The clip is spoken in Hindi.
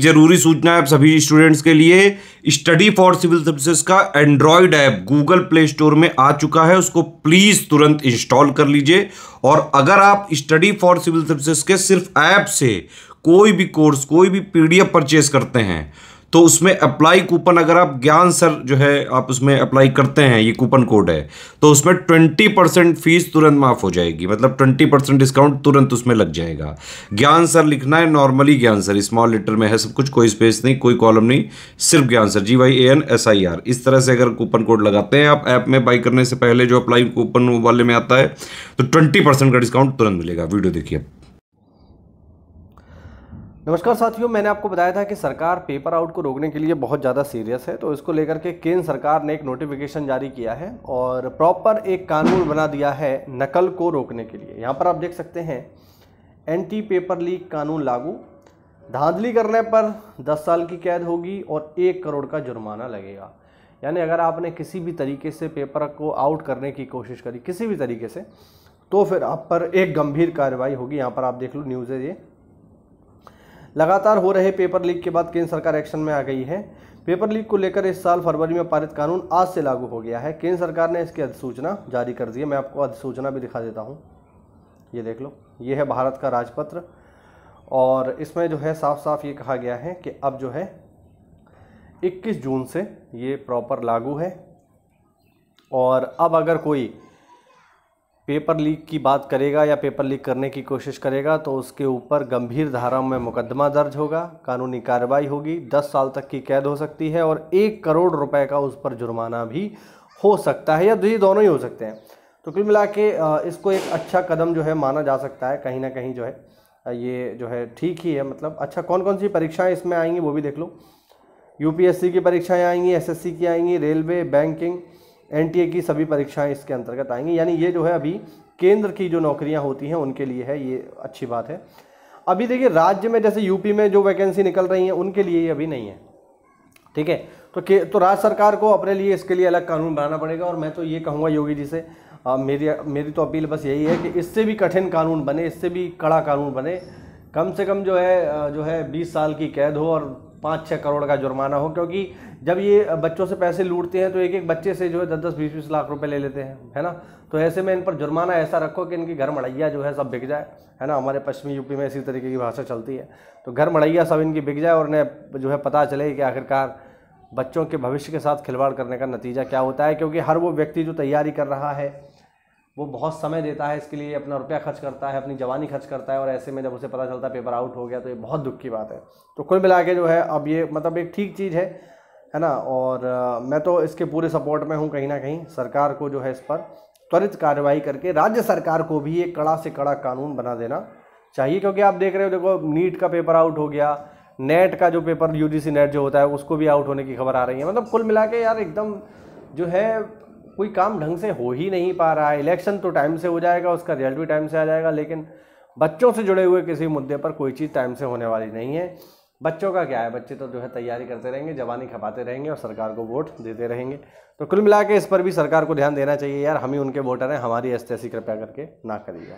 जरूरी सूचना है आप सभी स्टूडेंट्स के लिए, स्टडी फॉर सिविल सर्विसेज का Android app Google play store में आ चुका है, उसको प्लीज तुरंत इंस्टॉल कर लीजिए। और अगर आप स्टडी फॉर सिविल सर्विसेज के सिर्फ ऐप से कोई भी कोर्स, कोई भी पीडीएफ परचेज करते हैं तो उसमें अप्लाई कूपन, अगर आप ज्ञान सर जो है आप उसमें अप्लाई करते हैं, ये कूपन कोड है, तो उसमें 20% फीस तुरंत माफ हो जाएगी, मतलब 20% डिस्काउंट तुरंत उसमें लग जाएगा। ज्ञान सर लिखना है, नॉर्मली ज्ञान सर स्मॉल लेटर में है सब कुछ, कोई स्पेस नहीं, कोई कॉलम नहीं, सिर्फ ज्ञान सर GYANSIR। इस तरह से अगर कूपन कोड लगाते हैं आप ऐप में बाई करने से पहले, जो अप्लाई कूपन वाले में आता है, तो 20% का डिस्काउंट तुरंत मिलेगा। वीडियो देखिए। नमस्कार साथियों, मैंने आपको बताया था कि सरकार पेपर आउट को रोकने के लिए बहुत ज़्यादा सीरियस है। तो इसको लेकर के केंद्र सरकार ने एक नोटिफिकेशन जारी किया है और प्रॉपर एक कानून बना दिया है नकल को रोकने के लिए। यहाँ पर आप देख सकते हैं, एंटी पेपर लीक कानून लागू, धांधली करने पर 10 साल की कैद होगी और 1 करोड़ का जुर्माना लगेगा। यानी अगर आपने किसी भी तरीके से पेपर को आउट करने की कोशिश करी किसी भी तरीके से, तो फिर आप पर एक गंभीर कार्रवाई होगी। यहाँ पर आप देख लो, न्यूज़ है ये। लगातार हो रहे पेपर लीक के बाद केंद्र सरकार एक्शन में आ गई है। पेपर लीक को लेकर इस साल फरवरी में पारित कानून आज से लागू हो गया है। केंद्र सरकार ने इसकी अधिसूचना जारी कर दी है। मैं आपको अधिसूचना भी दिखा देता हूँ, ये देख लो, ये है भारत का राजपत्र और इसमें जो है साफ साफ ये कहा गया है कि अब जो है 21 जून से ये प्रॉपर लागू है। और अब अगर कोई पेपर लीक की बात करेगा या पेपर लीक करने की कोशिश करेगा तो उसके ऊपर गंभीर धाराओं में मुकदमा दर्ज होगा, कानूनी कार्रवाई होगी, 10 साल तक की कैद हो सकती है और 1 करोड़ रुपए का उस पर जुर्माना भी हो सकता है, या ये दोनों ही हो सकते हैं। तो कुल मिला के इसको एक अच्छा कदम जो है माना जा सकता है। कहीं ना कहीं जो है ये जो है ठीक ही है। मतलब अच्छा, कौन कौन सी परीक्षाएँ इसमें आएंगी वो भी देख लो। UPSC की परीक्षाएँ आएंगी, SSC की आएंगी, रेलवे, बैंकिंग, NTA की सभी परीक्षाएं इसके अंतर्गत आएंगी। यानी ये जो है अभी केंद्र की जो नौकरियां होती हैं उनके लिए है, ये अच्छी बात है। अभी देखिए, राज्य में जैसे यूपी में जो वैकेंसी निकल रही हैं उनके लिए ये अभी नहीं है, ठीक है। तो राज्य सरकार को अपने लिए इसके लिए अलग कानून बनाना पड़ेगा। और मैं तो ये कहूँगा योगी जी से, मेरी तो अपील बस यही है कि इससे भी कठिन कानून बने, इससे भी कड़ा कानून बने। कम से कम जो है 20 साल की कैद हो और 5-6 करोड़ का जुर्माना हो। क्योंकि जब ये बच्चों से पैसे लूटते हैं तो एक एक बच्चे से जो है 10-10, 20-20 लाख रुपए ले लेते हैं, है ना। तो ऐसे में इन पर जुर्माना ऐसा रखो कि इनकी घर मड़ैया जो है सब बिक जाए, है ना। हमारे पश्चिमी यूपी में इसी तरीके की भाषा चलती है। तो घर मड़ैया सब इनकी बिक जाए और इन्हें जो है पता चले कि आखिरकार बच्चों के भविष्य के साथ खिलवाड़ करने का नतीजा क्या होता है। क्योंकि हर वो व्यक्ति जो तैयारी कर रहा है वो बहुत समय देता है इसके लिए, अपना रुपया खर्च करता है, अपनी जवानी खर्च करता है, और ऐसे में जब उसे पता चलता है पेपर आउट हो गया तो ये बहुत दुख की बात है। तो कुल मिला के जो है अब ये मतलब एक ठीक चीज़ है ना। और मैं तो इसके पूरे सपोर्ट में हूँ। कहीं ना कहीं सरकार को जो है इस पर त्वरित कार्रवाई करके राज्य सरकार को भी एक कड़ा से कड़ा कानून बना देना चाहिए। क्योंकि आप देख रहे हो, देखो, नीट का पेपर आउट हो गया, नेट का जो पेपर UGC नेट जो होता है उसको भी आउट होने की खबर आ रही है। मतलब कुल मिला के यार एकदम जो है कोई काम ढंग से हो ही नहीं पा रहा है। इलेक्शन तो टाइम से हो जाएगा, उसका रिजल्ट भी टाइम से आ जाएगा, लेकिन बच्चों से जुड़े हुए किसी मुद्दे पर कोई चीज़ टाइम से होने वाली नहीं है। बच्चों का क्या है, बच्चे तो जो है तैयारी करते रहेंगे, जवानी खपाते रहेंगे और सरकार को वोट देते रहेंगे। तो कुल मिला के इस पर भी सरकार को ध्यान देना चाहिए यार। हम ही उनके वोटर हैं, हमारी ऐसी कृपया करके ना करिएगा।